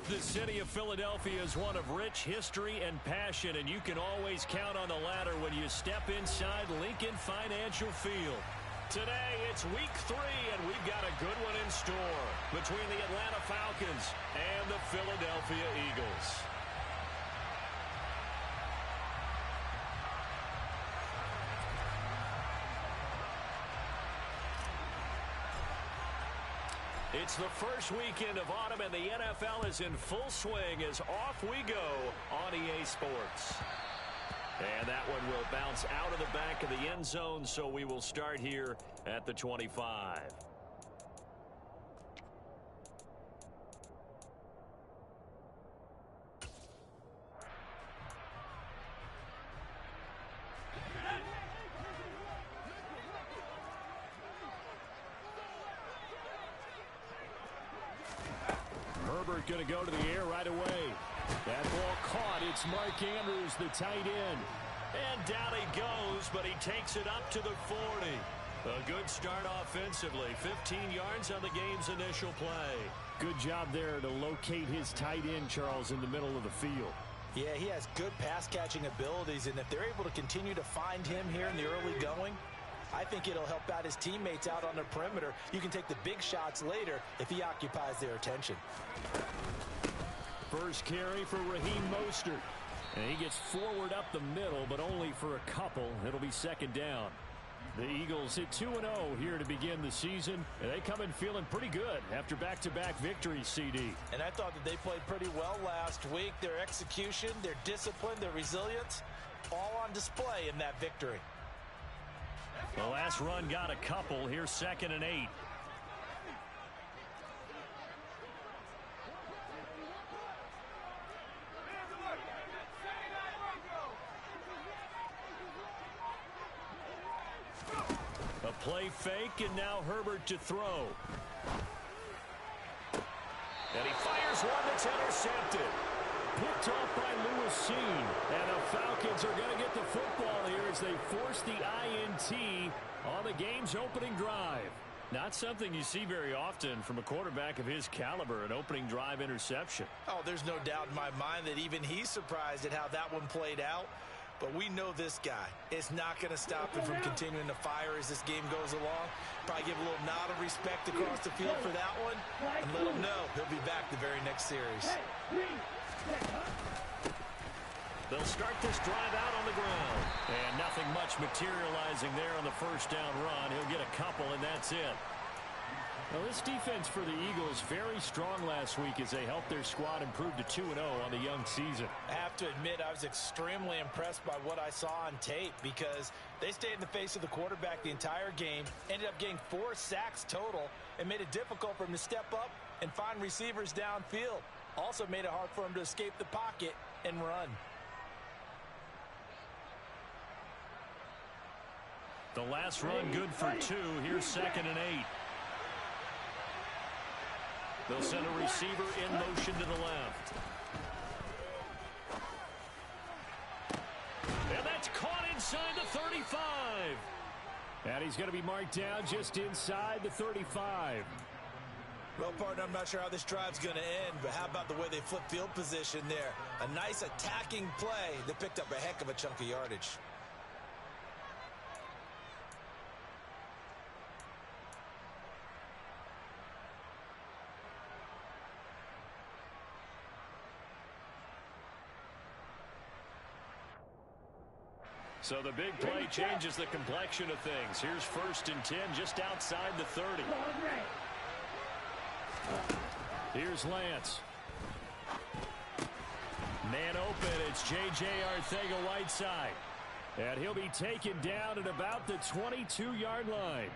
The city of Philadelphia is one of rich history and passion, and you can always count on the latter when you step inside Lincoln Financial Field. Today, it's week 3, and we've got a good one in store between the Atlanta Falcons and the Philadelphia Eagles. It's the first weekend of autumn, and the NFL is in full swing as off we go on EA Sports. And that one will bounce out of the back of the end zone, so we will start here at the 25. Herbert going to go to the air right away. That ball caught. It's Mark Andrews, the tight end. And down he goes, but he takes it up to the 40. A good start offensively. 15 yards on the game's initial play. Good job there to locate his tight end, Charles, in the middle of the field. Yeah, he has good pass-catching abilities, and if they're able to continue to find him here in the early going, I think it'll help out his teammates out on the perimeter. You can take the big shots later if he occupies their attention. First carry for Raheem Mostert. And he gets forward up the middle, but only for a couple. It'll be second down. The Eagles hit 2-0 here to begin the season, and they come in feeling pretty good after back-to-back victories, CD. And I thought that they played pretty well last week. Their execution, their discipline, their resilience, all on display in that victory. The last run got a couple. Here's 2nd and 8. A play fake, and now Herbert to throw. And he fires one that's intercepted. Picked off by Lewis Seen. And the Falcons are going to get the football here as they force the INT on the game's opening drive. Not something you see very often from a quarterback of his caliber, an opening drive interception. Oh, there's no doubt in my mind that even he's surprised at how that one played out. But we know this guy is not going to stop him from continuing to fire as this game goes along. Probably give a little nod of respect across the field for that one and let him know he'll be back the very next series. They'll start this drive out on the ground. And nothing much materializing there on the first down run. He'll get a couple, and that's it. Now, this defense for the Eagles very strong last week as they helped their squad improve to 2-0 on the young season. I have to admit, I was extremely impressed by what I saw on tape because they stayed in the face of the quarterback the entire game, ended up getting 4 sacks total, and made it difficult for him to step up and find receivers downfield. Also made it hard for him to escape the pocket and run. The last run good for 2. Here's 2nd and 8. They'll send a receiver in motion to the left. And that's caught inside the 35. And he's going to be marked down just inside the 35. Well, partner, I'm not sure how this drive's going to end, but how about the way they flip field position there? A nice attacking play that picked up a heck of a chunk of yardage. So the big play changes the complexion of things. Here's 1st and 10 just outside the 30. Here's Lance. Man open. It's J.J. Arcega-Whiteside. And he'll be taken down at about the 22-yard line.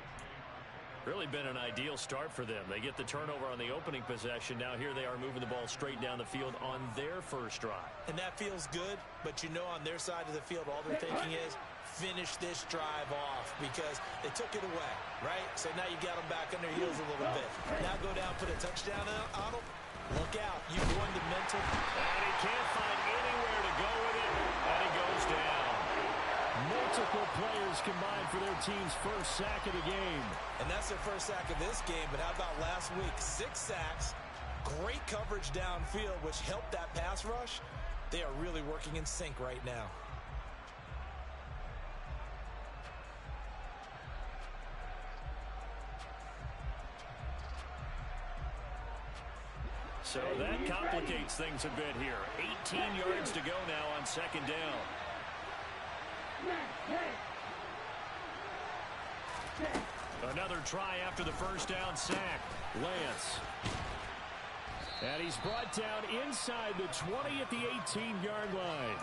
Really been an ideal start for them. They get the turnover on the opening possession. Now here they are moving the ball straight down the field on their first drive. And that feels good, but you know on their side of the field all they're thinking is finish this drive off because they took it away, right? So now you got them back on their heels a little bit. Now go down, put a touchdown on them. Look out. You won the mental. And he can't find anywhere to go with it. And he goes down. Multiple players combined for their team's first sack of the game. And that's their first sack of this game, but how about last week? 6 sacks, Great coverage downfield, which helped that pass rush. They are really working in sync right now. So that complicates things a bit here. 18 yards to go now on second down. Another try after the first down sack. Lance. And he's brought down inside the 20 at the 18-yard line.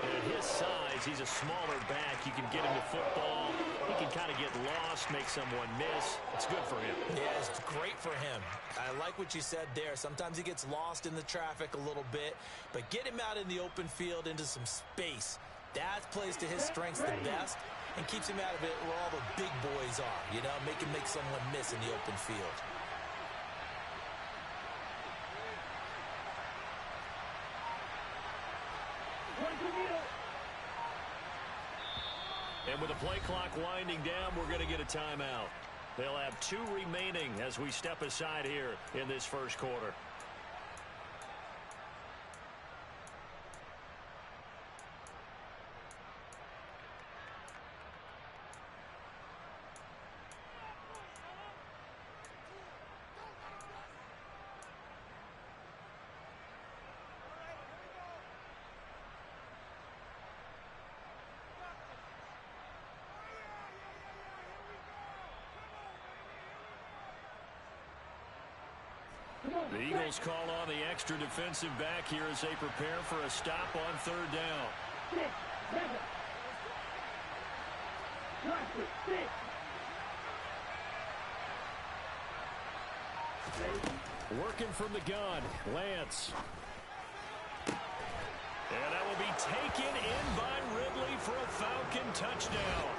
At his size, he's a smaller back. You can get him to football. He can kind of get lost, make someone miss. It's good for him. Yeah, it's great for him. I like what you said there. Sometimes he gets lost in the traffic a little bit, but get him out in the open field into some space. That plays to his strengths the best and keeps him out of it where all the big boys are. You know, make him make someone miss in the open field. And with the play clock winding down, we're going to get a timeout. They'll have 2 remaining as we step aside here in this first quarter. The Eagles call on the extra defensive back here as they prepare for a stop on third down. Working from the gun, Lance. And that will be taken in by Ridley for a Falcon touchdown.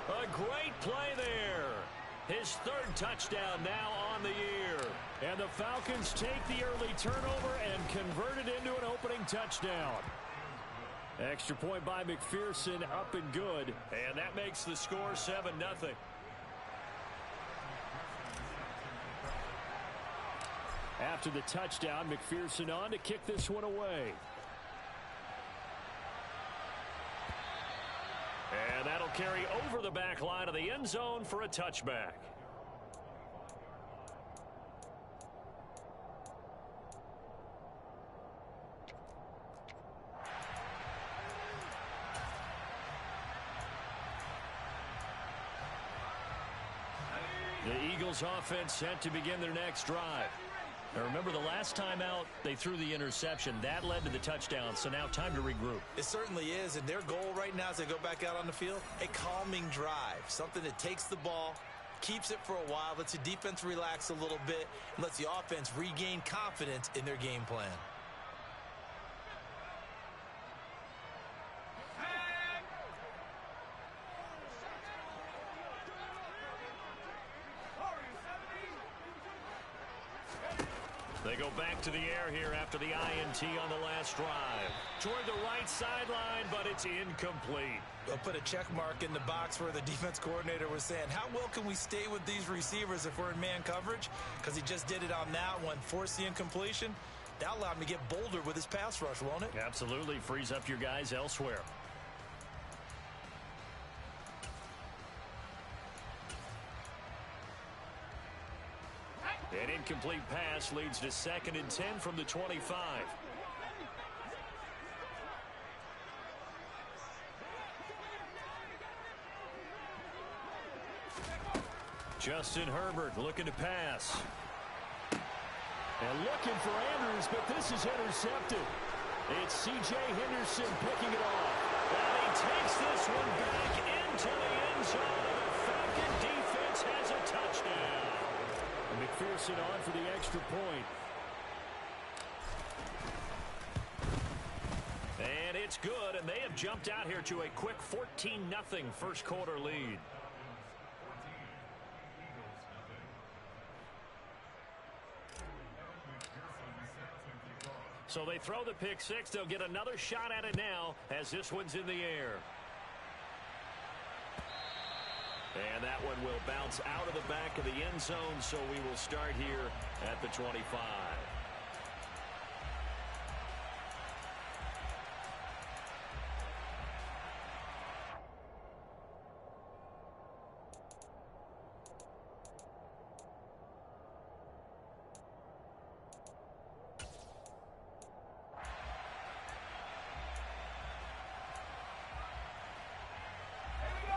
A great play there. His 3rd touchdown now on the year. And the Falcons take the early turnover and convert it into an opening touchdown. Extra point by McPherson, up and good. And that makes the score 7-0. After the touchdown, McPherson on to kick this one away. And that'll carry over the back line of the end zone for a touchback. The Eagles offense set to begin their next drive. Now remember, the last time out, they threw the interception. That led to the touchdown, so now time to regroup. It certainly is, and their goal right now as they go back out on the field, a calming drive, something that takes the ball, keeps it for a while, lets the defense relax a little bit, and lets the offense regain confidence in their game plan. They go back to the air here after the INT on the last drive. Toward the right sideline, but it's incomplete. They'll put a check mark in the box where the defense coordinator was saying, how well can we stay with these receivers if we're in man coverage? Because he just did it on that one, forced the incompletion. That allowed him to get bolder with his pass rush, won't it? Absolutely. Frees up your guys elsewhere. An incomplete pass leads to 2nd and 10 from the 25. Justin Herbert looking to pass. And looking for Andrews, but this is intercepted. It's C.J. Henderson picking it off. And he takes this one back into the end zone. The Falcon defense has a touchdown. McPherson on for the extra point. And it's good, and they have jumped out here to a quick 14-0 first quarter lead. So they throw the pick six. They'll get another shot at it now as this one's in the air. And that one will bounce out of the back of the end zone, so we will start here at the 25.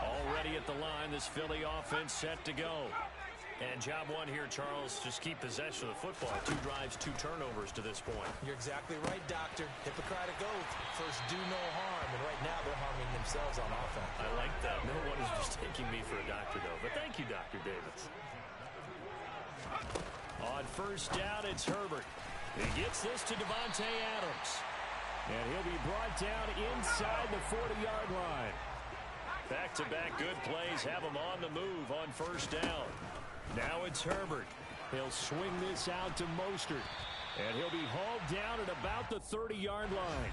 Already at the line, this Philly offense set to go. And job one here, Charles, just keep possession of the football. 2 drives, 2 turnovers to this point. You're exactly right, Doctor. Hippocratic oath. First, do no harm. And right now, they're harming themselves on offense. I like that. No one is just taking me for a doctor, though. But thank you, Dr. Davis. On first down, it's Herbert. He gets this to Devontae Adams. And he'll be brought down inside the 40-yard line. Back-to-back good plays have him on the move on first down. Now it's Herbert. He'll swing this out to Mostert. And he'll be hauled down at about the 30-yard line.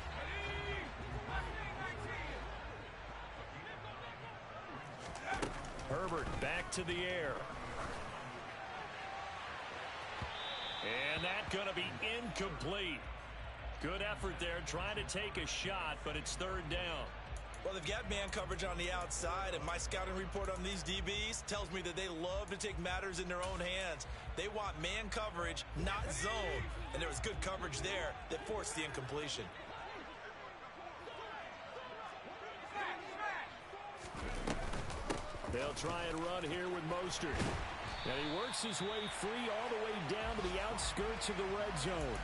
Herbert back to the air. And that's going to be incomplete. Good effort there trying to take a shot, but it's third down. Well, they've got man coverage on the outside, and my scouting report on these DBs tells me that they love to take matters in their own hands. They want man coverage, not zone. And there was good coverage there that forced the incompletion. They'll try and run here with Mostert. And he works his way free all the way down to the outskirts of the red zone.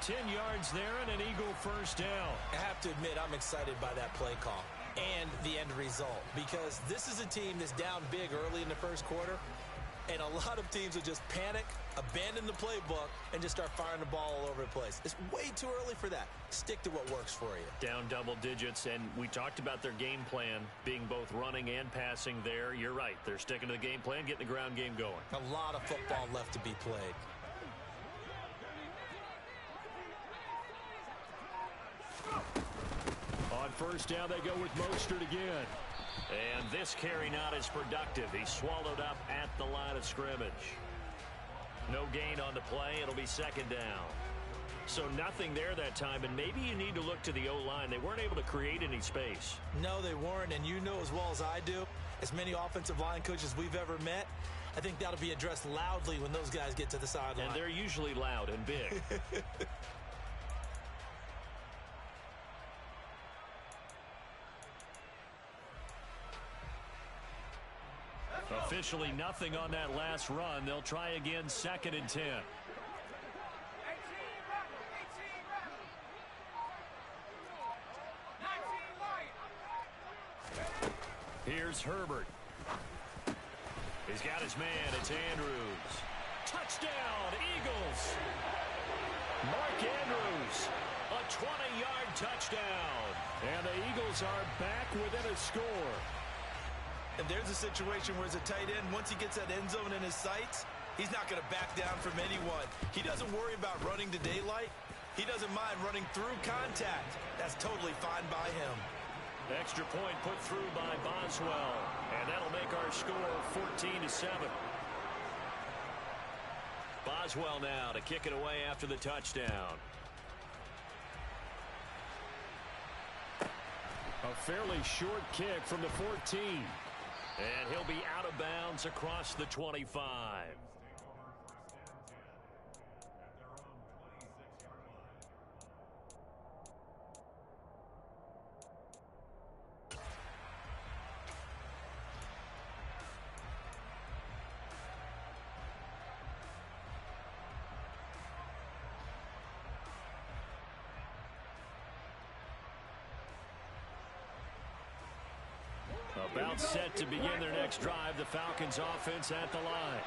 10 yards there and an Eagle first down. I have to admit, I'm excited by that play call and the end result, because this is a team that's down big early in the first quarter, and a lot of teams will just panic, abandon the playbook, and just start firing the ball all over the place. It's way too early for that. Stick to what works for you. Down double digits, and we talked about their game plan being both running and passing there. You're right. They're sticking to the game plan, getting the ground game going. A lot of football left to be played. On first down, they go with Mostert again. And this carry not as productive. He's swallowed up at the line of scrimmage. No gain on the play. It'll be second down. So nothing there that time, and maybe you need to look to the O-line. They weren't able to create any space. No, they weren't, and you know as well as I do, as many offensive line coaches we've ever met, I think that'll be addressed loudly when those guys get to the sideline. And they're usually loud and big. Officially nothing on that last run. They'll try again, 2nd and 10. Here's Herbert. He's got his man. It's Andrews. Touchdown, Eagles. Mark Andrews, a 20-yard touchdown. And the Eagles are back within a score. And there's a situation where as a tight end, once he gets that end zone in his sights, he's not going to back down from anyone. He doesn't worry about running to daylight. He doesn't mind running through contact. That's totally fine by him. Extra point put through by Boswell. And that'll make our score 14-7. Boswell now to kick it away after the touchdown. A fairly short kick from the 14. And he'll be out of bounds across the 25. About set to begin their next drive. The Falcons offense at the line.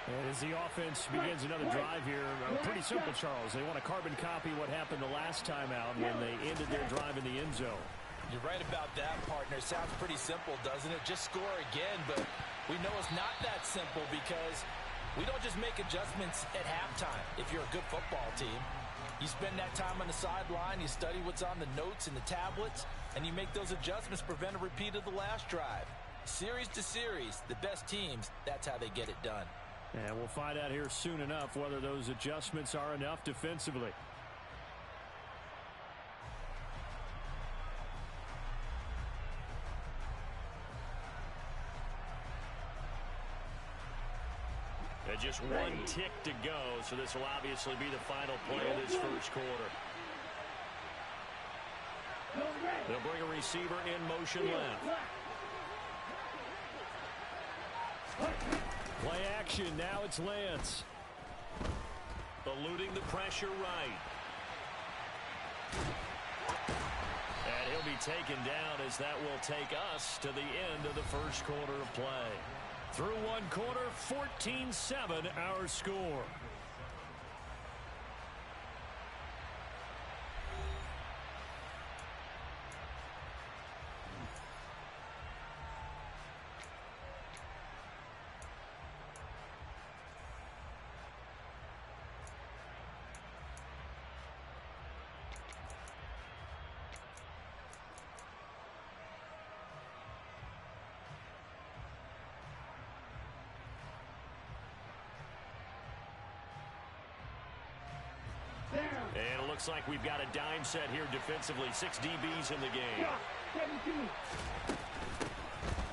And as the offense begins another drive here, pretty simple, Charles. They want to carbon copy what happened the last time out when they ended their drive in the end zone. You're right about that, partner. Sounds pretty simple, doesn't it? Just score again, but we know it's not that simple because we don't just make adjustments at halftime if you're a good football team. You spend that time on the sideline, you study what's on the notes and the tablets, and you make those adjustments to prevent a repeat of the last drive. Series to series, the best teams, that's how they get it done. And we'll find out here soon enough whether those adjustments are enough defensively. And just one tick to go, so this will obviously be the final play of this first quarter. They'll bring a receiver in motion left. Play action. Now it's Lance. Eluding the pressure right. And he'll be taken down as that will take us to the end of the first quarter of play. Through one quarter, 14-7 our score. And it looks like we've got a dime set here defensively. 6 DBs in the game.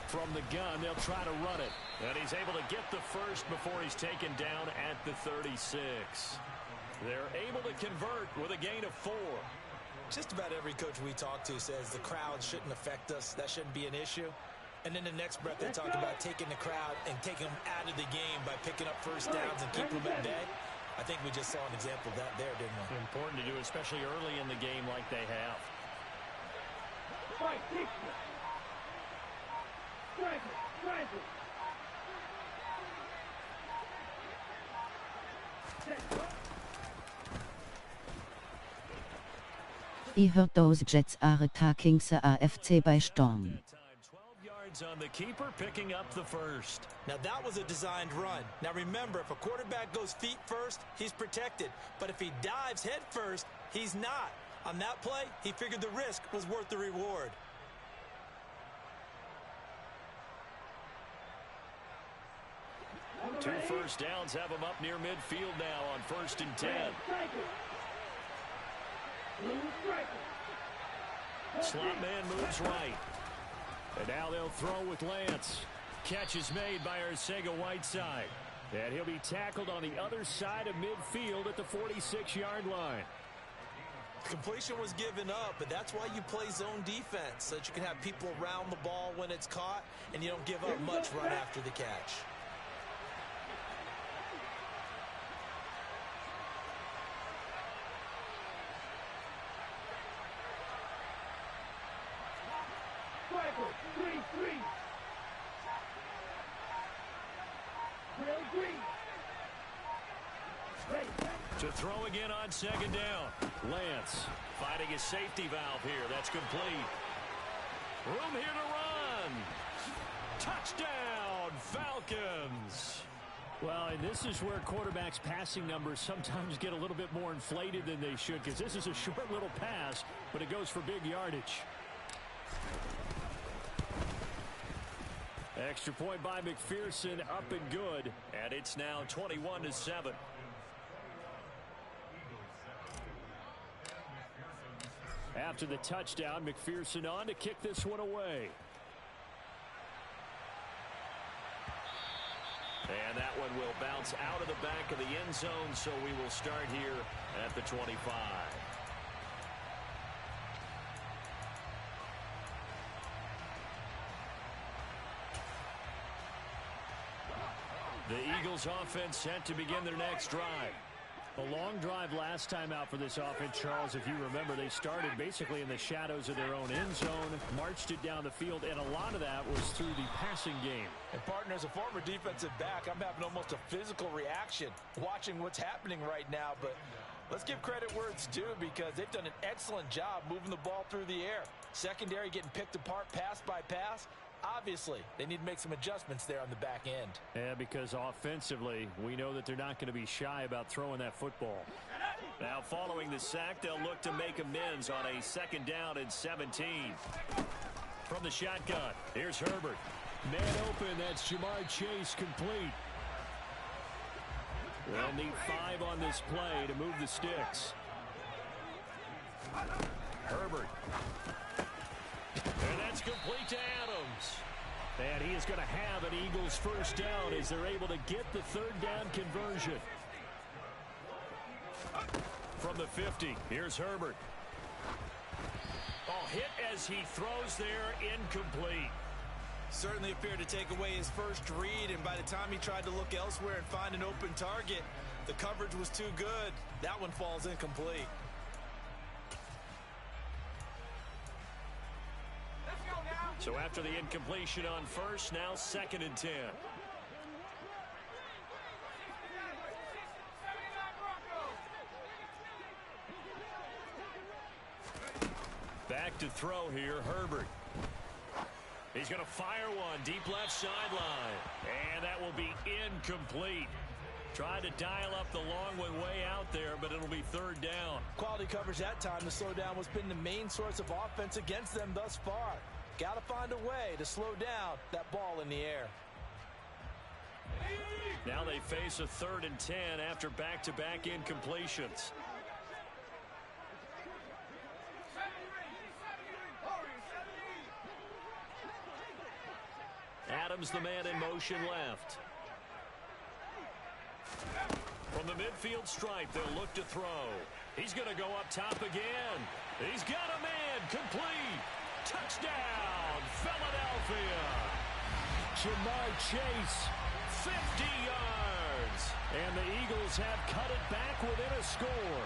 From the gun, they'll try to run it. And he's able to get the first before he's taken down at the 36. They're able to convert with a gain of 4. Just about every coach we talk to says the crowd shouldn't affect us. That shouldn't be an issue. And then the next breath, they talk about taking the crowd and taking them out of the game by picking up first downs and keeping them at bay. I think we just saw an example of that there, didn't we? Important to do, especially early in the game like they have. Ihr hört those Jets are attacking the AFC by storm. 12 yards on the keeper, picking up the first. Now that was a designed run. Now remember, if a quarterback goes feet first, he's protected. But if he dives head first, he's not. On that play, he figured the risk was worth the reward. Two first downs have him up near midfield now on 1st and 10. Slot man moves right. And now they'll throw with Lance. Catch is made by Arcega-Whiteside. And he'll be tackled on the other side of midfield at the 46-yard line. Completion was given up, but that's why you play zone defense, so that you can have people around the ball when it's caught, and you don't give up much right after the catch. To throw again on 2nd down. Lance Finding his safety valve here. That's complete. Room here to run. Touchdown, Falcons. Well, and this is where quarterbacks' passing numbers sometimes get a little bit more inflated than they should, because this is a short little pass, but it goes for big yardage. Extra point by McPherson, up and good. And it's now 21-7. After the touchdown, McPherson on to kick this one away. And that one will bounce out of the back of the end zone, so we will start here at the 25. The Eagles offense set to begin their next drive. A long drive last time out for this offense, Charles. If you remember, they started basically in the shadows of their own end zone, marched it down the field, and a lot of that was through the passing game. And partner, as a former defensive back, I'm having almost a physical reaction watching what's happening right now. But let's give credit where it's due, because they've done an excellent job moving the ball through the air. Secondary getting picked apart pass by pass. Obviously, they need to make some adjustments there on the back end. Yeah, because offensively, we know that they're not going to be shy about throwing that football. Now, following the sack, they'll look to make amends on a 2nd down and 17. From the shotgun, here's Herbert. Man open, that's Jamar Chase complete. They'll need 5 on this play to move the sticks. Herbert. And that's complete to Adams. And he is going to have an Eagles first down as they're able to get the third down conversion. From the 50, here's Herbert. Oh, hit as he throws there, incomplete. Certainly appeared to take away his first read, and by the time he tried to look elsewhere and find an open target, the coverage was too good. That one falls incomplete. So after the incompletion on first, now 2nd and 10. Back to throw here, Herbert. He's going to fire one deep left sideline. And that will be incomplete. Tried to dial up the long one way out there, but it'll be 3rd down. Quality coverage that time. The slow down was been the main source of offense against them thus far. Got to find a way to slow down that ball in the air. Now they face a 3rd and 10 after back-to-back incompletions. Adams, the man in motion left. From the midfield stripe, they'll look to throw. He's going to go up top again. He's got a man, complete. Touchdown, Philadelphia. Jamar Chase, 50 yards. And the Eagles have cut it back within a score.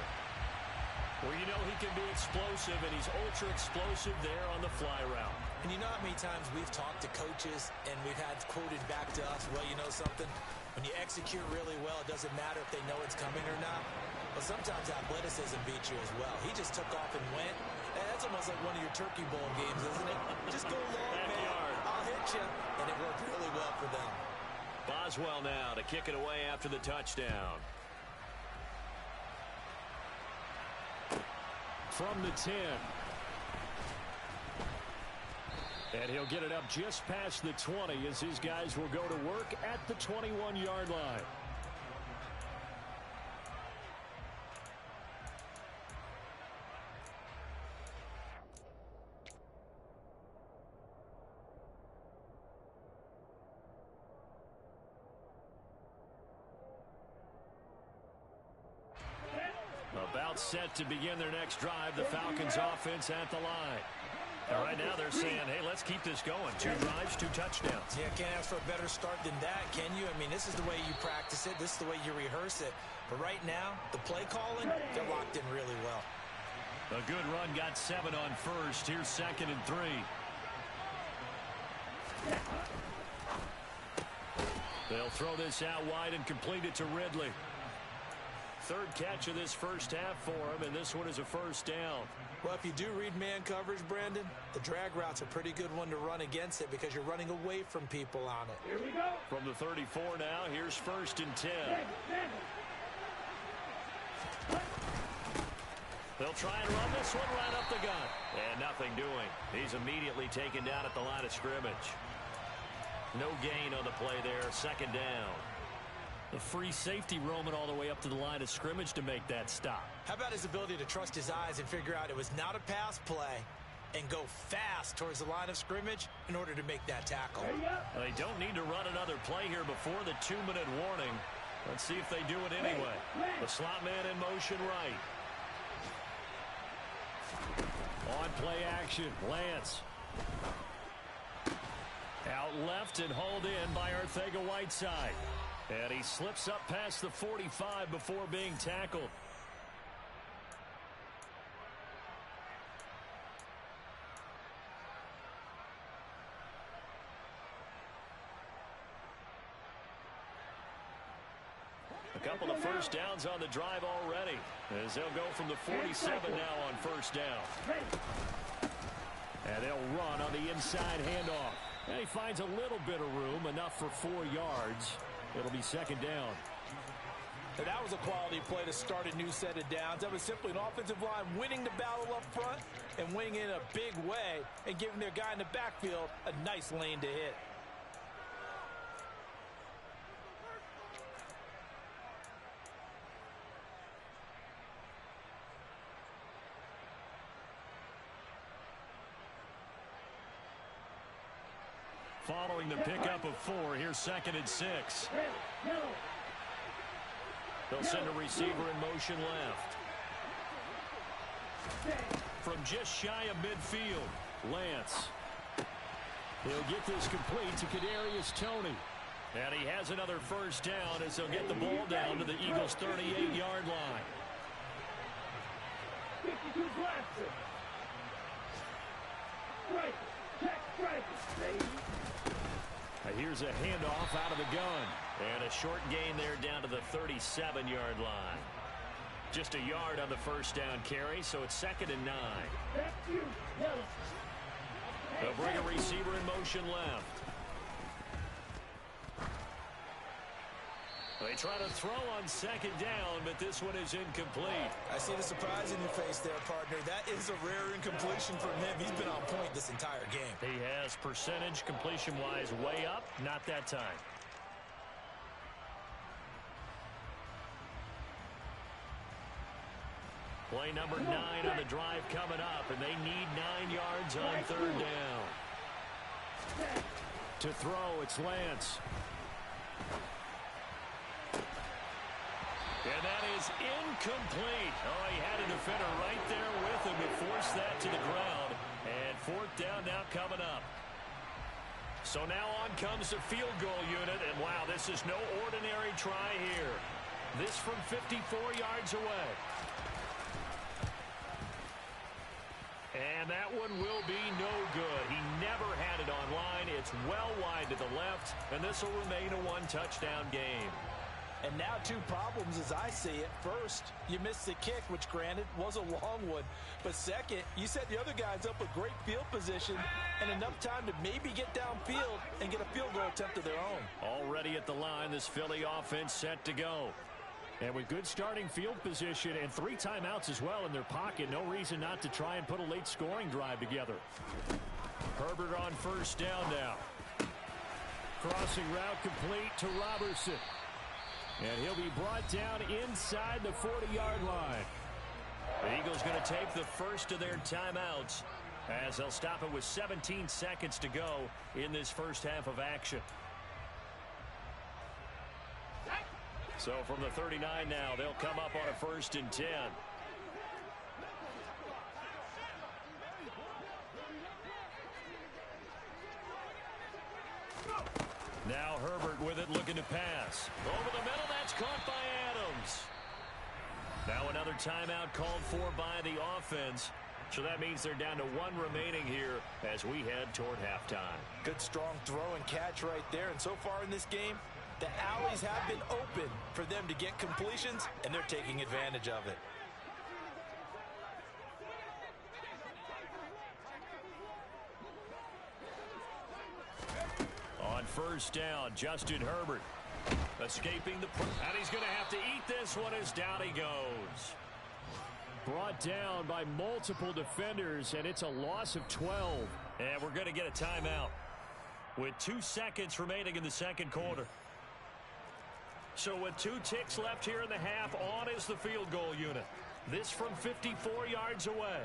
Well, you know he can be explosive, and he's ultra explosive there on the fly route. And you know how many times we've talked to coaches and we've had quoted back to us, well, you know something? When you execute really well, it doesn't matter if they know it's coming or not. But sometimes athleticism beats you as well. He just took off and went. And that's almost like one of your Turkey Bowl games, isn't it? Just go long, man. I'll hit you. And it worked really well for them. Boswell now to kick it away after the touchdown. From the 10. And he'll get it up just past the 20 as his guys will go to work at the 21-yard line. About set to begin their next drive, the Falcons offense at the line. And right now they're saying, hey, let's keep this going. 2 drives, 2 touchdowns. Yeah, can't ask for a better start than that, can you? I mean, this is the way you practice it. This is the way you rehearse it. But right now, the play calling, they're locked in really well. A good run, got 7 on first. Here's 2nd and 3. They'll throw this out wide and complete it to Ridley. 3rd catch of this first half for him, and this one is a first down. Well, if you do read man coverage, Brandon, the drag route's a pretty good one to run against it because you're running away from people on it. Here we go. From the 34 now, here's 1st and 10. They'll try and run this one right up the gut. And nothing doing. He's immediately taken down at the line of scrimmage. No gain on the play there, 2nd down. The free safety roaming all the way up to the line of scrimmage to make that stop. How about his ability to trust his eyes and figure out it was not a pass play and go fast towards the line of scrimmage in order to make that tackle? They don't need to run another play here before the 2-minute warning. Let's see if they do it anyway. The slot man in motion right. On play action, Lance. Out left and hauled in by Arcega-Whiteside. And he slips up past the 45 before being tackled. A couple of first downs on the drive already, as they'll go from the 47 now on first down. And they'll run on the inside handoff. And he finds a little bit of room, enough for 4 yards. It'll be 2nd down. And that was a quality play to start a new set of downs. That was simply an offensive line winning the battle up front and winning in a big way and giving their guy in the backfield a nice lane to hit. Following the pickup of 4, here's 2nd and 6. They'll send a receiver in motion left. From just shy of midfield, Lance. He'll get this complete to Kadarius Toney. And he has another first down as they'll get the ball down to the Eagles' 38-yard line. Here's a handoff out of the gun. And a short gain there down to the 37-yard line. Just a yard on the first down carry, so it's 2nd and 9. They'll bring a receiver in motion left. They try to throw on 2nd down, but this one is incomplete. I see the surprise in your face there, partner. That is a rare incompletion from him. He's been on point this entire game. He has percentage completion-wise way up, not that time. Play number 9 on the drive coming up, and they need 9 yards on 3rd down. To throw, it's Lance. And that is incomplete. Oh, he had a defender right there with him to force that to the ground. And 4th down now coming up. So now on comes the field goal unit. And wow, this is no ordinary try here. This from 54 yards away. And that one will be no good. He never had it on line. It's well wide to the left. And this will remain a 1-touchdown game. And now 2 problems as I see it. First, you missed the kick, which granted was a long one. But second, you set the other guys up with great field position and enough time to maybe get downfield and get a field goal attempt of their own. Already at the line, this Philly offense set to go. And with good starting field position and 3 timeouts as well in their pocket, no reason not to try and put a late scoring drive together. Herbert on first down now. Crossing route complete to Robertson. And he'll be brought down inside the 40-yard line. The Eagles going to take the first of their timeouts as they'll stop it with 17 seconds to go in this first half of action. So from the 39 now, they'll come up on a 1st and 10. Now Herbert with it, looking to pass. Over the middle, that's caught by Adams. Now another timeout called for by the offense. So that means they're down to 1 remaining here as we head toward halftime. Good strong throw and catch right there. And so far in this game, the alleys have been open for them to get completions, and they're taking advantage of it. On first down, Justin Herbert escaping the and he's going to have to eat this one as down he goes. Brought down by multiple defenders, and it's a loss of 12. And we're going to get a timeout with 2 seconds remaining in the second quarter. So with 2 ticks left here in the half, on is the field goal unit. This from 54 yards away.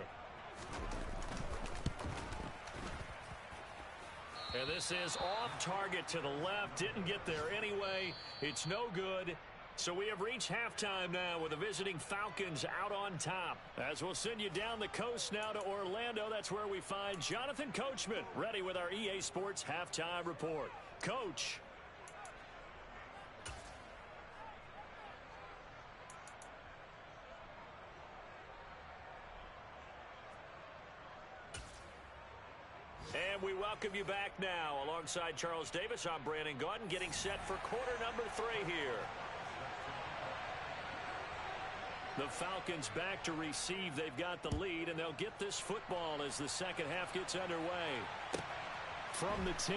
And this is off target to the left. Didn't get there anyway. It's no good. So we have reached halftime now with the visiting Falcons out on top. As we'll send you down the coast now to Orlando. That's where we find Jonathan Coachman ready with our EA Sports halftime report. Coach. And we welcome you back now. Alongside Charles Davis, I'm Brandon Gaudin, getting set for quarter number 3 here. The Falcons back to receive. They've got the lead, and they'll get this football as the second half gets underway. From the 10.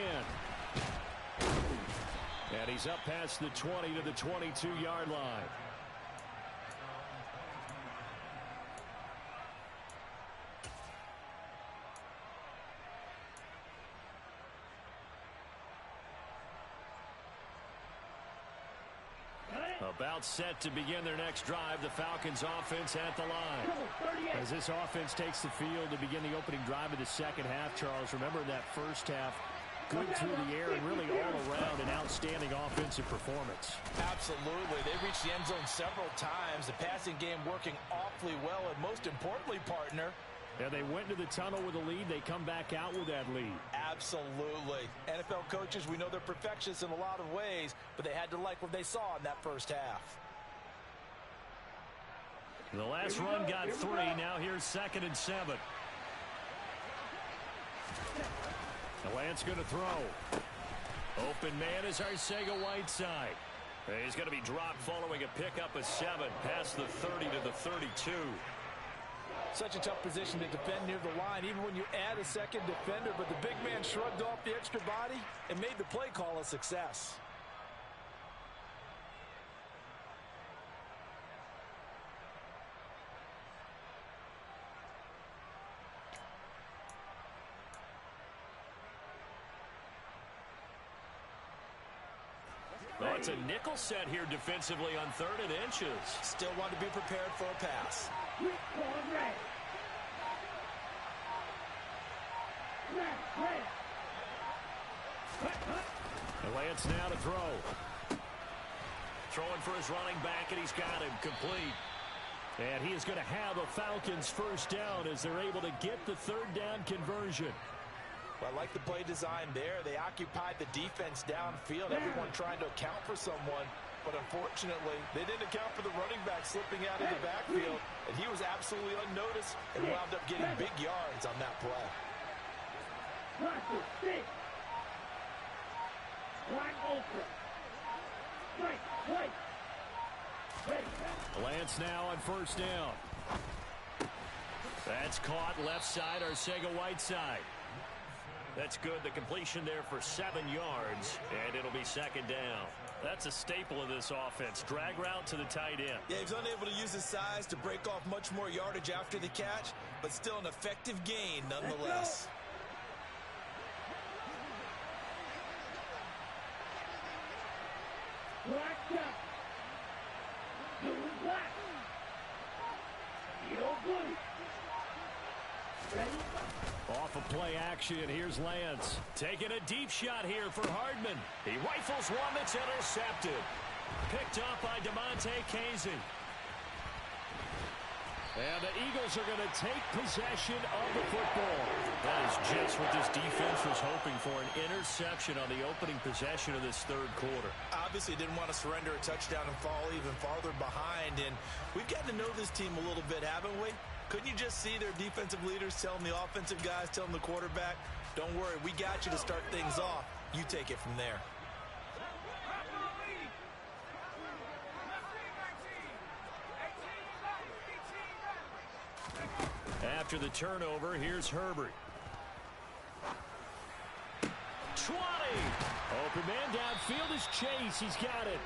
And he's up past the 20 to the 22-yard line. About set to begin their next drive, the Falcons offense at the line. As this offense takes the field to begin the opening drive of the second half, Charles, remember that first half, good through the air and really all around an outstanding offensive performance. Absolutely. They reached the end zone several times. The passing game working awfully well, and most importantly, partner, Yeah, they went into the tunnel with a lead. They come back out with that lead. absolutely. NFL coaches, we know they're perfectionists in a lot of ways, but they had to like what they saw in that first half. The last run got 3. Now here's 2nd and 7. The Lance going to throw. Open man is Arcega-Whiteside. He's going to be dropped following a pickup of 7 past the 30 to the 32. Such a tough position to defend near the line, even when you add a second defender, but the big man shrugged off the extra body and made the play call a success. Oh, it's a nickel set here defensively on 3rd and inches. Still want to be prepared for a pass. The Lance now to throw. Throwing for his running back, and he's got him complete. And he is going to have a Falcons first down as they're able to get the 3rd down conversion. Well, I like the play design there. They occupied the defense downfield, everyone trying to account for someone. But unfortunately, they didn't account for the running back slipping out of the backfield, and he was absolutely unnoticed and wound up getting big yards on that play. Lance now on first down. That's caught left side, Arcega-Whiteside. That's good. The completion there for 7 yards, and it'll be 2nd down. That's a staple of this offense. Drag route to the tight end. Yeah, he's unable to use his size to break off much more yardage after the catch, but still an effective gain nonetheless. Off of play action, here's Lance. Taking a deep shot here for Hardman. He rifles one that's intercepted. Picked up by DeMonte Casey. And the Eagles are going to take possession of the football. That is just what this defense was hoping for, an interception on the opening possession of this 3rd quarter. Obviously didn't want to surrender a touchdown and fall even farther behind, and we've got to know this team a little bit, haven't we? Couldn't you just see their defensive leaders telling the offensive guys, telling the quarterback, don't worry, we got you to start things off. You take it from there. After the turnover, here's Herbert. 20! Open man downfield is Chase. He's got it.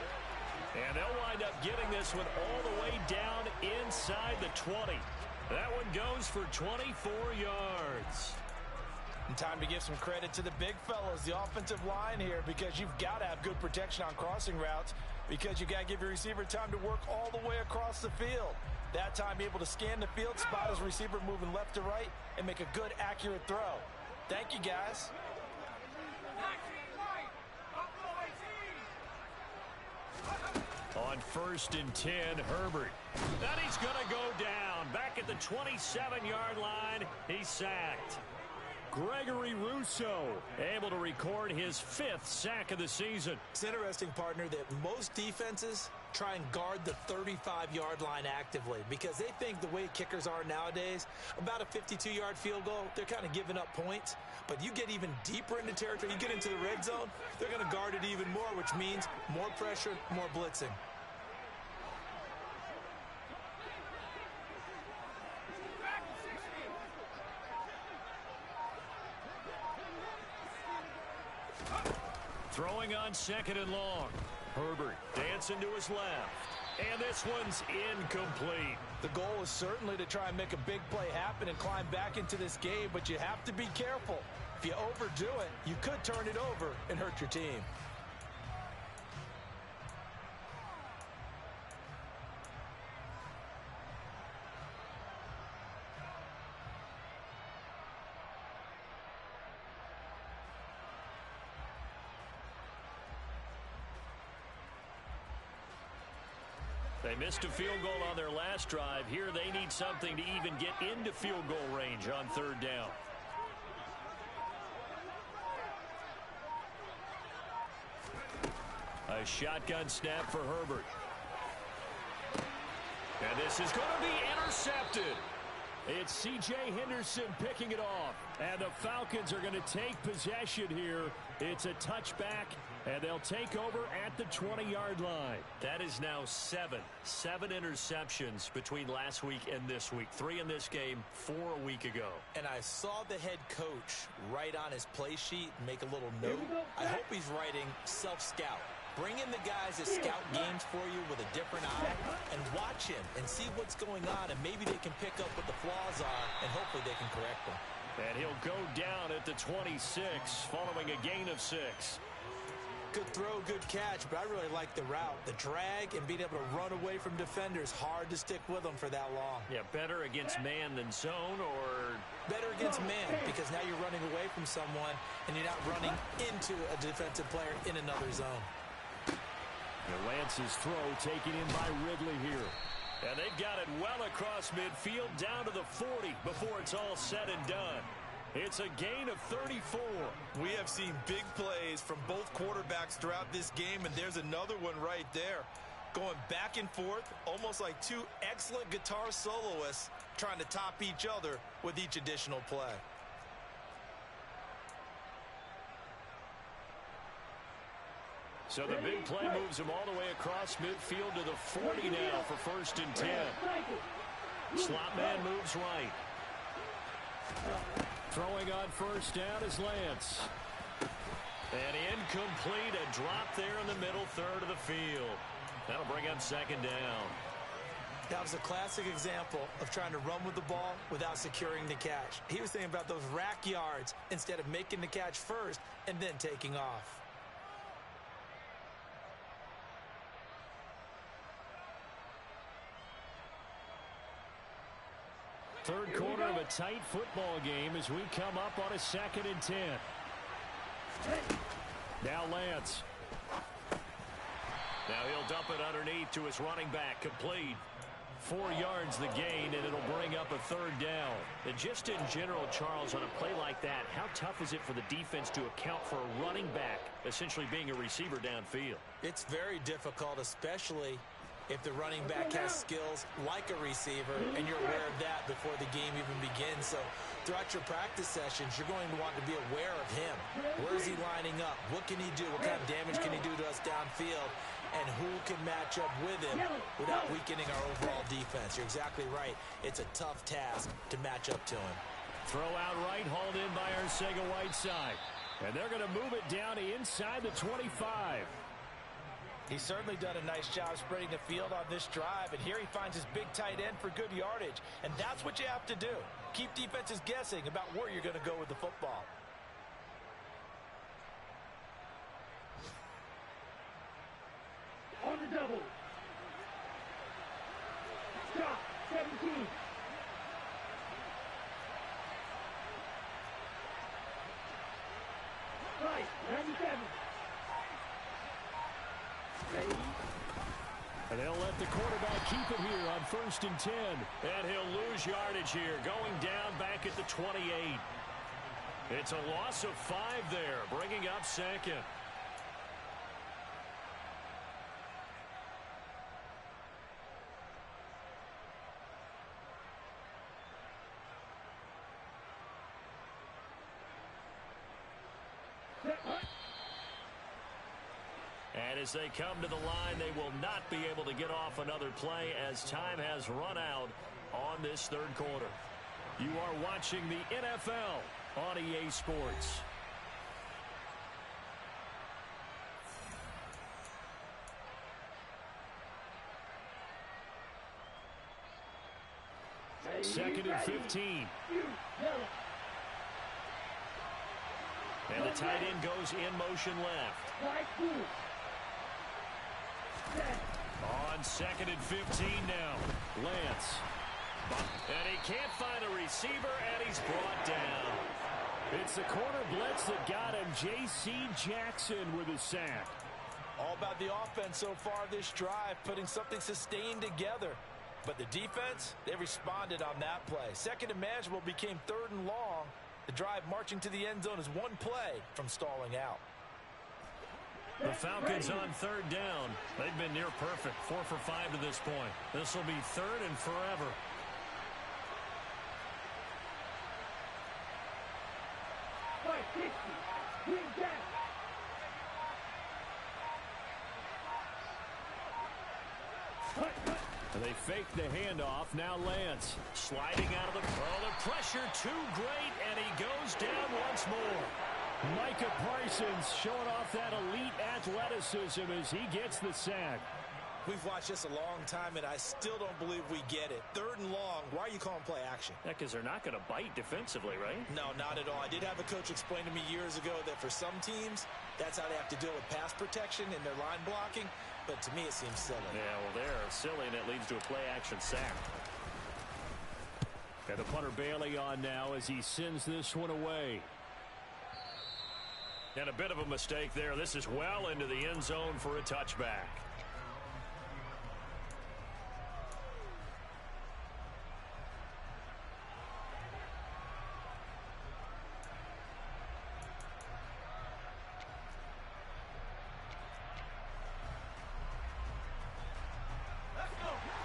And they'll wind up getting this one all the way down inside the 20. That one goes for 24 yards. And time to give some credit to the big fellas, the offensive line here, because you've got to have good protection on crossing routes, because you got to give your receiver time to work all the way across the field. That time able to scan the field, spot his receiver moving left to right, and make a good, accurate throw. Thank you, guys. On 1st and 10, Herbert. And he's going to go down. Back at the 27-yard line, he's sacked. Gregory Rousseau able to record his 5th sack of the season. It's interesting, partner, that most defenses try and guard the 35-yard line actively because they think the way kickers are nowadays, about a 52-yard field goal, they're kind of giving up points. But you get even deeper into territory, you get into the red zone, they're going to guard it even more, which means more pressure, more blitzing. Throwing on 2nd and long. Herbert dancing to his left. And this one's incomplete. The goal is certainly to try and make a big play happen and climb back into this game, but you have to be careful. If you overdo it, you could turn it over and hurt your team. They missed a field goal on their last drive. Here they need something to even get into field goal range on third down. A shotgun snap for Herbert. And this is going to be intercepted. It's C.J. Henderson picking it off. And the Falcons are going to take possession here. It's a touchback, and they'll take over at the 20-yard line. That is now seven interceptions between last week and this week. 3 in this game, 4 a week ago. And I saw the head coach write on his play sheet and make a little note. I hope he's writing self-scout. Bring in the guys that scout games for you with a different eye and watch him and see what's going on, and maybe they can pick up what the flaws are, and hopefully they can correct them. And he'll go down at the 26 following a gain of 6. Good throw, good catch, but I really like the route. The drag and being able to run away from defenders, hard to stick with them for that long. Yeah, better against man than zone, or better against man, because now you're running away from someone and you're not running into a defensive player in another zone. Lance's throw taken in by Ridley here. And they've got it well across midfield down to the 40 before it's all said and done. It's a gain of 34. We have seen big plays from both quarterbacks throughout this game, and there's another one right there. Going back and forth, almost like two excellent guitar soloists trying to top each other with each additional play. So the big play moves him all the way across midfield to the 40 now for 1st and 10. Slot man moves right. Throwing on 1st down is Lance. And incomplete, a drop there in the middle third of the field. That'll bring up 2nd down. That was a classic example of trying to run with the ball without securing the catch. He was thinking about those rack yards instead of making the catch first and then taking off. Third quarter of a tight football game as we come up on a 2nd and 10. Now Lance. Now he'll dump it underneath to his running back, complete. 4 yards the gain, and it'll bring up a 3rd down. And just in general, Charles, on a play like that, how tough is it for the defense to account for a running back essentially being a receiver downfield? It's very difficult, especially if the running back has skills like a receiver, and you're aware of that before the game even begins. So throughout your practice sessions, you're going to want to be aware of him. Where is he lining up? What can he do? What kind of damage can he do to us downfield? And who can match up with him without weakening our overall defense? You're exactly right. It's a tough task to match up to him. Throw out right, hauled in by Arcega-Whiteside. And they're going to move it down inside the 25. He's certainly done a nice job spreading the field on this drive, and here he finds his big tight end for good yardage. And that's what you have to do. Keep defenses guessing about where you're going to go with the football. On the double. Stop. 17. Right. 97. And they'll let the quarterback keep it here on 1st and 10. And he'll lose yardage here, going down back at the 28. It's a loss of 5 there, bringing up 2nd. And as they come to the line, they will not be able to get off another play as time has run out on this 3rd quarter. You are watching the NFL on EA Sports. Second and 15. And the tight end goes in motion left. On 2nd and 15 now. Lance. And he can't find a receiver, and he's brought down. It's the corner blitz that got him. J.C. Jackson with a sack. All about the offense so far this drive, putting something sustained together. But the defense, they responded on that play. Second and manageable became third and long. The drive marching to the end zone is one play from stalling out. The Falcons on third down. They've been near perfect, 4 for 5 to this point. This will be third and forever. And they fake the handoff. Now Lance sliding out of the pressure too great, and he goes down once more. Micah Parsons showing off that elite athleticism as he gets the sack. We've watched this a long time, and I still don't believe we get it. Third and long, why are you calling play action? Yeah, because they're not going to bite defensively, right? No, not at all. I did have a coach explain to me years ago that for some teams, that's how they have to deal with pass protection and their line blocking. But to me, it seems silly. Yeah, well, they're silly, and it leads to a play-action sack. And the punter Bailey on now as he sends this one away. And a bit of a mistake there. This is well into the end zone for a touchback.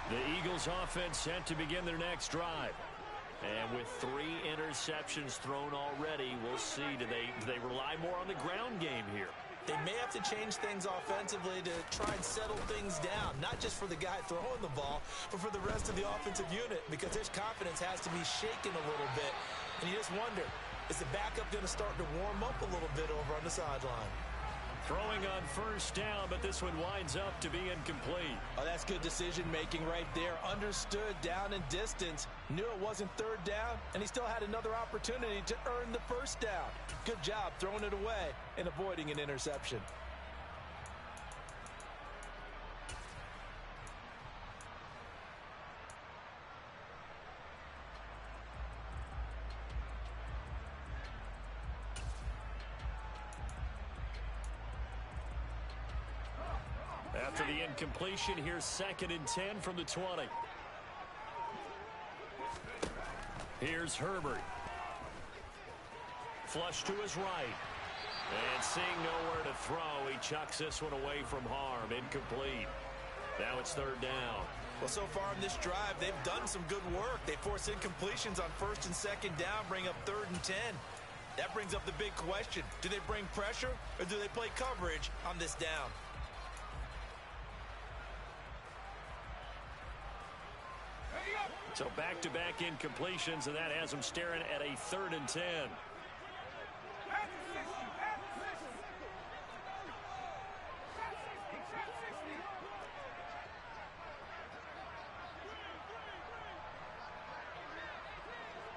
The Eagles offense set to begin their next drive. And with 3 interceptions thrown already, we'll see. Do they rely more on the ground game here? They may have to change things offensively to try and settle things down, not just for the guy throwing the ball, but for the rest of the offensive unit, because their confidence has to be shaken a little bit. And you just wonder, is the backup going to start to warm up a little bit over on the sideline? Throwing on first down, but this one winds up to be incomplete. Oh, that's good decision-making right there. Understood down and distance. Knew it wasn't third down, and he still had another opportunity to earn the first down. Good job throwing it away and avoiding an interception. After the incompletion, here's 2nd and 10 from the 20. Here's Herbert. Flush to his right. And seeing nowhere to throw, he chucks this one away from harm. Incomplete. Now it's third down. Well, so far in this drive, they've done some good work. They force incompletions on first and second down, bring up 3rd and 10. That brings up the big question. Do they bring pressure or do they play coverage on this down? So back-to-back incompletions, and that has them staring at a 3rd and 10.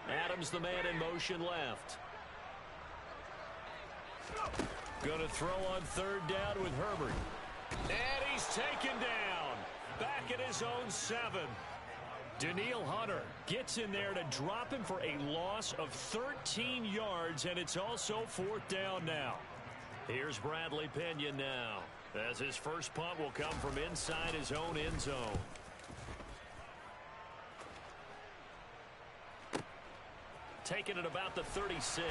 Adams, the man in motion left. Going to throw on third down with Herbert. And he's taken down. Back at his own 7. Daniil Hunter gets in there to drop him for a loss of 13 yards, and it's also 4th down now. Here's Bradley Pinion now, as his first punt will come from inside his own end zone. Taken at about the 36.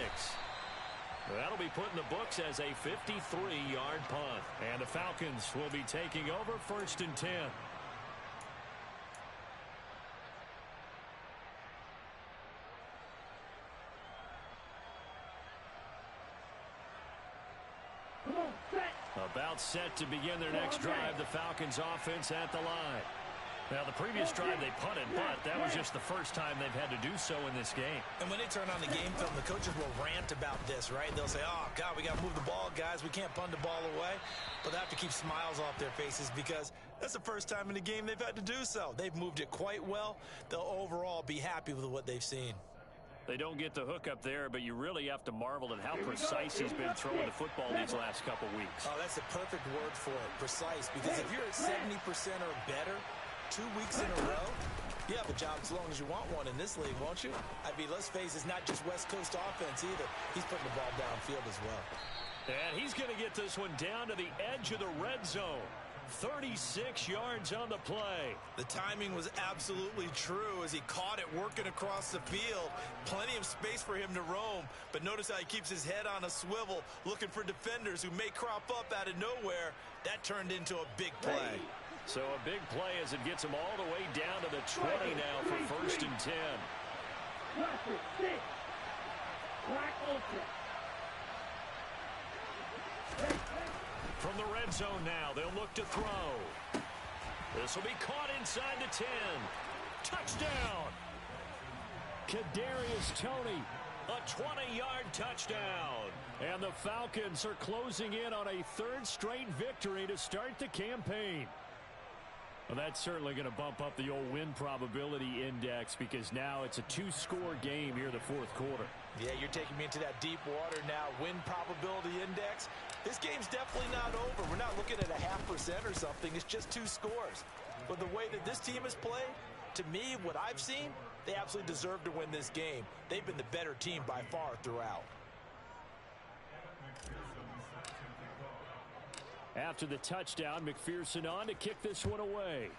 That'll be put in the books as a 53-yard punt. And the Falcons will be taking over 1st and 10. About set to begin their next drive. The Falcons offense at the line. Now, the previous drive they punted, but that was just the first time they've had to do so in this game. And when they turn on the game film, the coaches will rant about this, right? They'll say, oh, God, we got to move the ball, guys. We can't punt the ball away. But they have to keep smiles off their faces because that's the first time in the game they've had to do so. They've moved it quite well. They'll overall be happy with what they've seen. They don't get the hook up there, but you really have to marvel at how precise he's been throwing the football these last couple weeks. Oh, that's the perfect word for it, precise. Because if you're at 70% or better 2 weeks in a row, you have a job as long as you want one in this league, won't you? I mean, let's face it, it's not just West Coast offense either. He's putting the ball downfield as well. And he's going to get this one down to the edge of the red zone. 36 yards on the play. The timing was absolutely true as he caught it working across the field. Plenty of space for him to roam, but notice how he keeps his head on a swivel looking for defenders who may crop up out of nowhere. That turned into a big play. So a big play as it gets him all the way down to the 20 now for 1st and 10. From the red zone now, they'll look to throw. This will be caught inside the 10. Touchdown! Kadarius Toney, a 20-yard touchdown. And the Falcons are closing in on a 3rd straight victory to start the campaign. Well, that's certainly going to bump up the old win probability index because now it's a 2-score game here in the 4th quarter. Yeah, you're taking me into that deep water now. Win probability index. This game's definitely not over. We're not looking at a 0.5% or something. It's just 2 scores. But the way that this team has played, to me, what I've seen, they absolutely deserve to win this game. They've been the better team by far throughout. After the touchdown, McPherson on to kick this one away.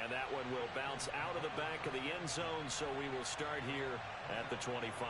And that one will bounce out of the back of the end zone, so we will start here at the 25.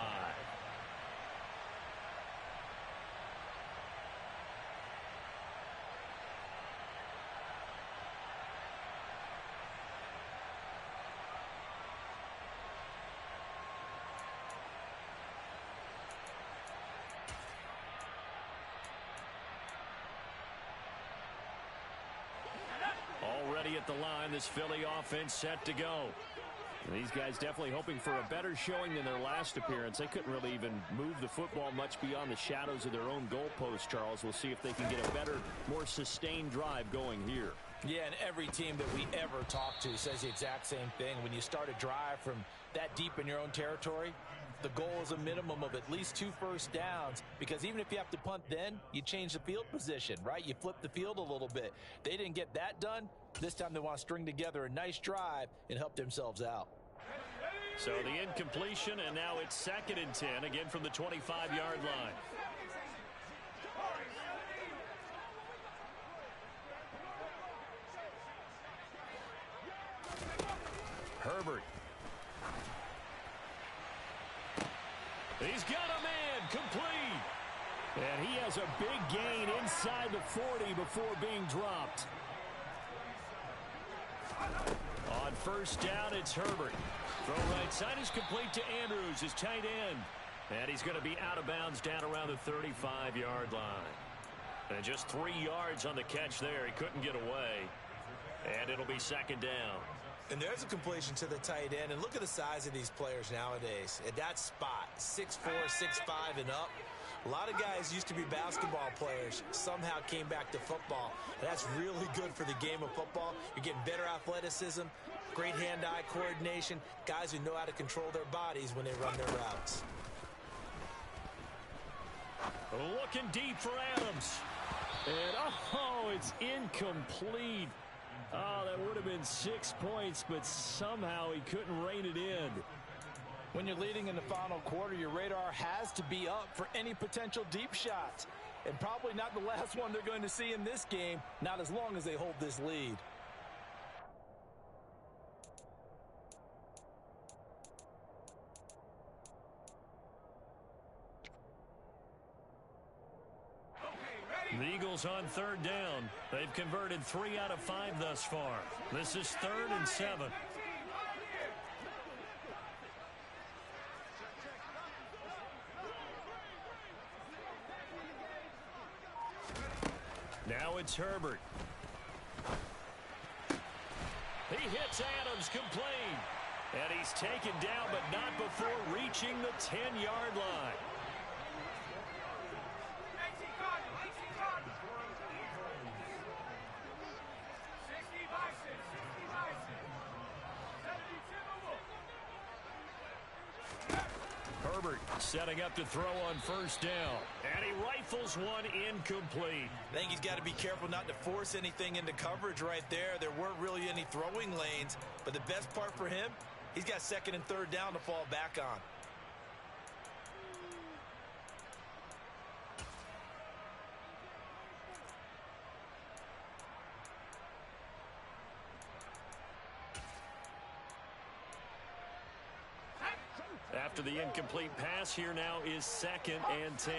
Already at the line, this Philly offense set to go. These guys definitely hoping for a better showing than their last appearance. They couldn't really even move the football much beyond the shadows of their own goalpost, Charles. We'll see if they can get a better, more sustained drive going here. Yeah, and every team that we ever talk to says the exact same thing. When you start a drive from that deep in your own territory, the goal is a minimum of at least 2 first downs, because even if you have to punt then, you change the field position, right? You flip the field a little bit. They didn't get that done. This time they want to string together a nice drive and help themselves out. So the incompletion, and now it's 2nd and 10, again from the 25-yard line. Herbert. He's got a man, complete. And he has a big gain inside the 40 before being dropped. On 1st down, it's Herbert. Throw right side is complete to Andrews, his tight end. And he's going to be out of bounds down around the 35-yard line. And just 3 yards on the catch there. He couldn't get away. And it'll be 2nd down. And there's a completion to the tight end. And look at the size of these players nowadays. At that spot, 6'4", 6'5", and up. A lot of guys used to be basketball players, somehow came back to football. And that's really good for the game of football. You're getting better athleticism, great hand-eye coordination, guys who know how to control their bodies when they run their routes. Looking deep for Adams. And, oh, it's incomplete. Oh, that would have been 6 points, but somehow he couldn't rein it in. When you're leading in the final quarter, your radar has to be up for any potential deep shots. And probably not the last one they're going to see in this game, not as long as they hold this lead. The Eagles on 3rd down. They've converted 3 out of 5 thus far. This is 3rd and 7. Now it's Herbert. He hits Adams complete. And he's taken down, but not before reaching the 10-yard line. Herbert setting up to throw on 1st down. And he rifles one incomplete. I think he's got to be careful not to force anything into coverage right there. There weren't really any throwing lanes. But the best part for him, he's got 2nd and 3rd down to fall back on. After the incomplete pass, here now is 2nd and 10.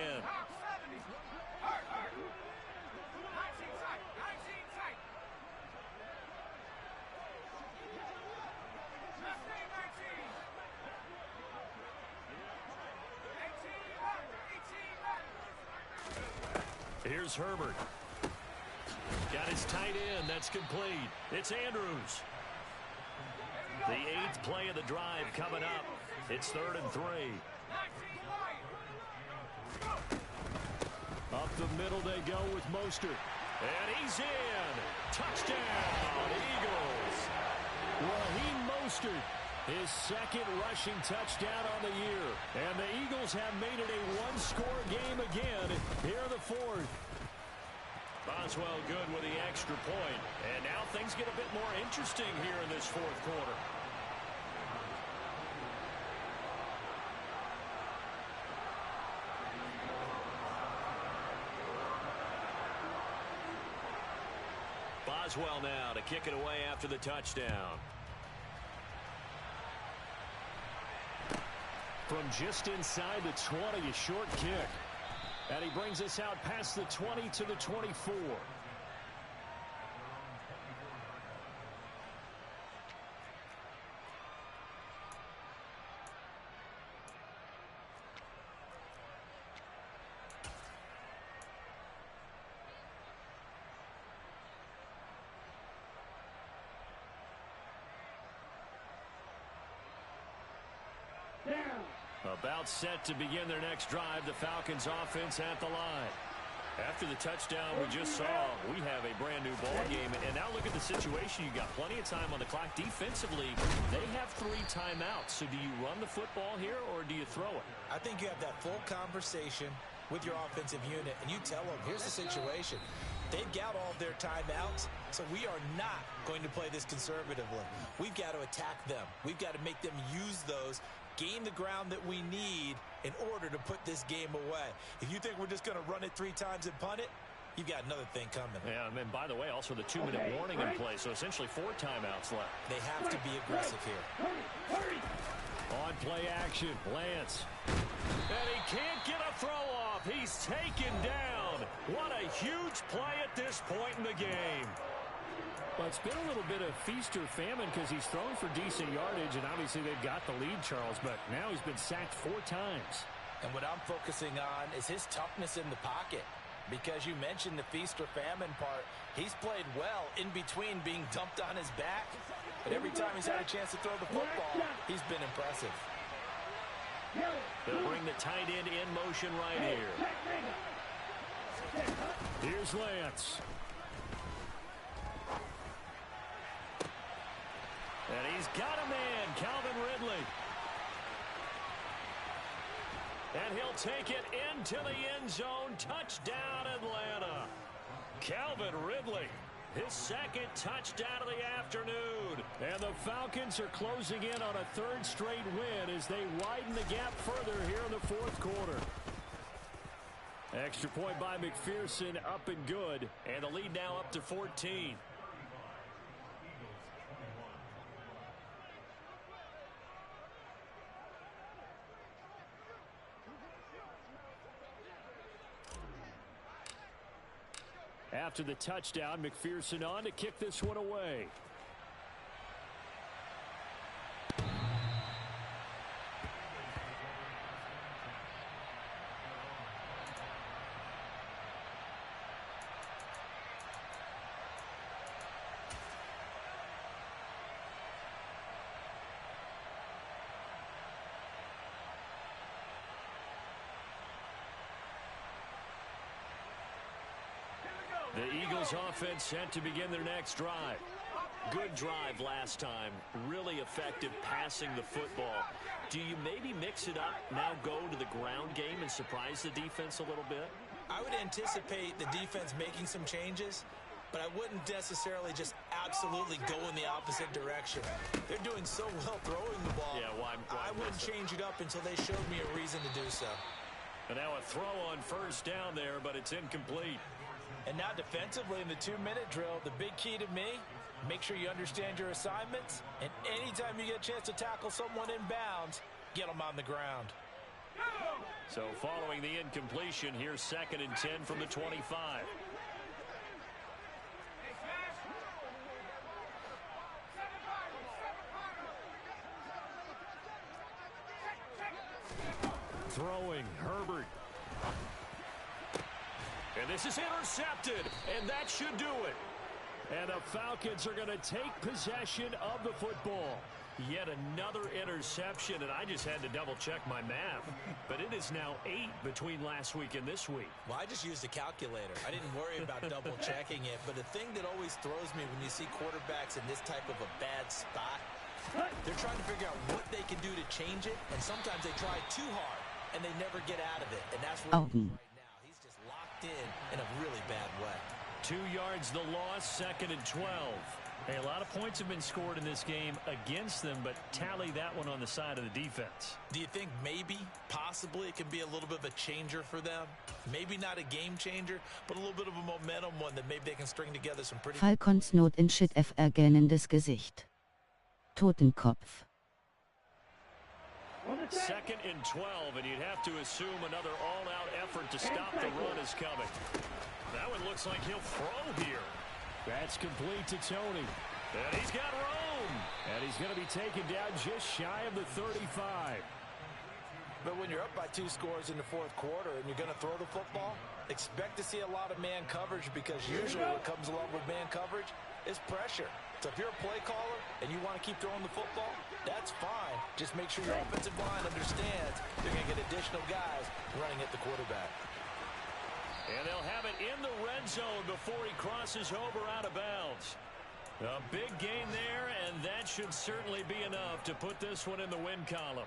Here's Herbert. Got his tight end. That's complete. It's Andrews. The 8th play of the drive coming up. It's 3rd and 3. Up the middle they go with Mostert. And he's in. Touchdown, Eagles. Raheem Mostert, his 2nd rushing touchdown on the year. And the Eagles have made it a one-score game again here in the 4th. Boswell good with the extra point. And now things get a bit more interesting here in this 4th quarter. Boswell now to kick it away after the touchdown. From just inside the 20, a short kick. And he brings us out past the 20 to the 24. About set to begin their next drive, the Falcons offense at the line. After the touchdown we just saw, we have a brand new ball game. And now look at the situation. You got plenty of time on the clock. Defensively, they have 3 timeouts. So do you run the football here or do you throw it? I think you have that full conversation with your offensive unit, and you tell them, here's the situation. They've got all of their timeouts, so we are not going to play this conservatively. We've got to attack them. We've got to make them use those, gain the ground that we need in order to put this game away. If you think we're just going to run it 3 times and punt it, you've got another thing coming. Yeah, and by the way, also the 2-minute warning in play, so essentially 4 timeouts left. They have to be aggressive here. On play action, Lance. And he can't get a throw off. He's taken down. What a huge play at this point in the game. Well, it's been a little bit of feast or famine because he's thrown for decent yardage, and obviously they've got the lead, Charles, but now he's been sacked 4 times. And what I'm focusing on is his toughness in the pocket, because you mentioned the feast or famine part. He's played well in between being dumped on his back, but every time he's had a chance to throw the football, he's been impressive. They'll bring the tight end in motion right here. Here's Lance. And he's got a man, Calvin Ridley. And he'll take it into the end zone. Touchdown, Atlanta. Calvin Ridley, his 2nd touchdown of the afternoon. And the Falcons are closing in on a 3rd straight win as they widen the gap further here in the 4th quarter. Extra point by McPherson, up and good. And the lead now up to 14. After the touchdown, McPherson on to kick this one away. The Eagles offense set to begin their next drive. Good drive last time. Really effective passing the football. Do you maybe mix it up, now go to the ground game and surprise the defense a little bit? I would anticipate the defense making some changes, but I wouldn't necessarily just absolutely go in the opposite direction. They're doing so well throwing the ball. Yeah, why I wouldn't change it up until they showed me a reason to do so. And now a throw on first down there, but it's incomplete. And now defensively in the 2-minute drill, the big key to me, make sure you understand your assignments. And anytime you get a chance to tackle someone in bounds, get them on the ground. So following the incompletion, here's 2nd and 10 from the 25. Throwing, Herbert. And this is intercepted, and that should do it. And the Falcons are going to take possession of the football. Yet another interception, and I just had to double-check my math. But it is now 8 between last week and this week. Well, I just used a calculator. I didn't worry about double-checking it. But the thing that always throws me when you see quarterbacks in this type of a bad spot, they're trying to figure out what they can do to change it, and sometimes they try too hard, and they never get out of it. And that's where right now. He's just locked in a really bad way. 2 yards the loss, 2nd and 12. Hey, a lot of points have been scored in this game against them, but tally that one on the side of the defense. Do you think maybe, possibly, it can be a little bit of a changer for them? Maybe not a game changer, but a little bit of a momentum one that maybe they can string together some pretty... Falcons Not in Shit FR gähnendes Gesicht. Totenkopf. 2nd and 12, and you'd have to assume another all-out effort to stop the run is coming. That one looks like he'll throw here. That's complete to Tony. And he's got room. And he's going to be taken down just shy of the 35. But when you're up by 2 scores in the 4th quarter and you're going to throw the football, expect to see a lot of man coverage, because usually what comes along with man coverage is pressure. So if you're a play caller and you want to keep throwing the football, that's fine. Just make sure your offensive line understands they're going to get additional guys running at the quarterback. And they'll have it in the red zone before he crosses over out of bounds. A big gain there, and that should certainly be enough to put this one in the win column.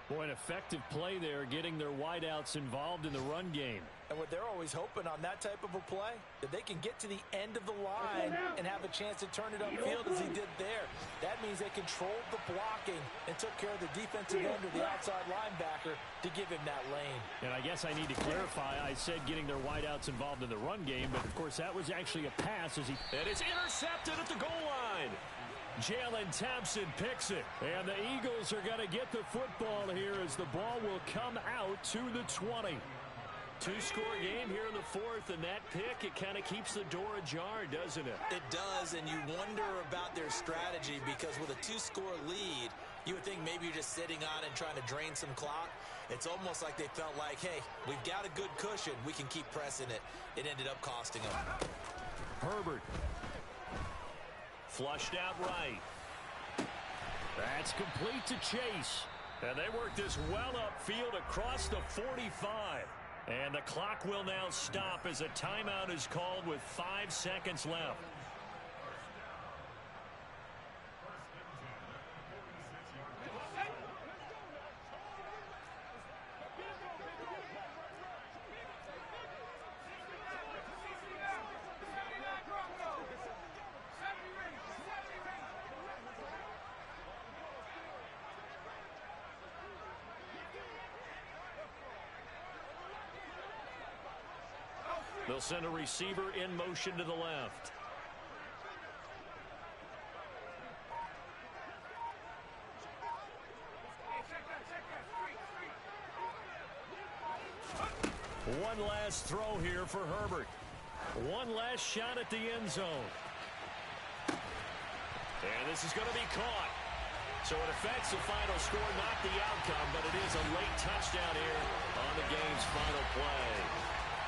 Boy, an effective play there, getting their wideouts involved in the run game. And what they're always hoping on that type of a play, that they can get to the end of the line and have a chance to turn it upfield as he did there. That means they controlled the blocking and took care of the defensive end or the outside linebacker to give him that lane. And I guess I need to clarify, I said getting their wideouts involved in the run game, but of course that was actually a pass as he... And it's intercepted at the goal line. Jalen Thompson picks it. And the Eagles are going to get the football here as the ball will come out to the 20. 2-score game here in the 4th, and that pick, it kind of keeps the door ajar, doesn't it? It does, and you wonder about their strategy, because with a 2-score lead, you would think maybe you're just sitting on it and trying to drain some clock. It's almost like they felt like, hey, we've got a good cushion. We can keep pressing it. It ended up costing them. Herbert. Flushed out right. That's complete to Chase. And they work this well upfield across the 45. And the clock will now stop as a timeout is called with 5 seconds left. They'll send a receiver in motion to the left. One last throw here for Herbert. One last shot at the end zone. And this is going to be caught. So it affects the final score, not the outcome, but it is a late touchdown here on the game's final play.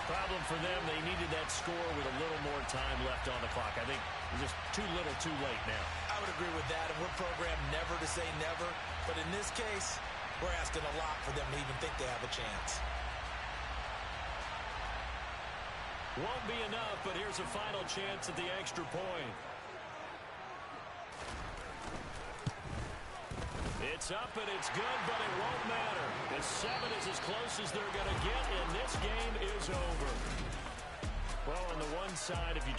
Problem for them, they needed that score with a little more time left on the clock. I think just too little too late now. I would agree with that, and we're programmed never to say never. But in this case, we're asking a lot for them to even think they have a chance. Won't be enough, but here's a final chance at the extra point. It's up and it's good, but it won't matter. The 7 is as close as they're going to get, and this game is over. Well, on the one side, if you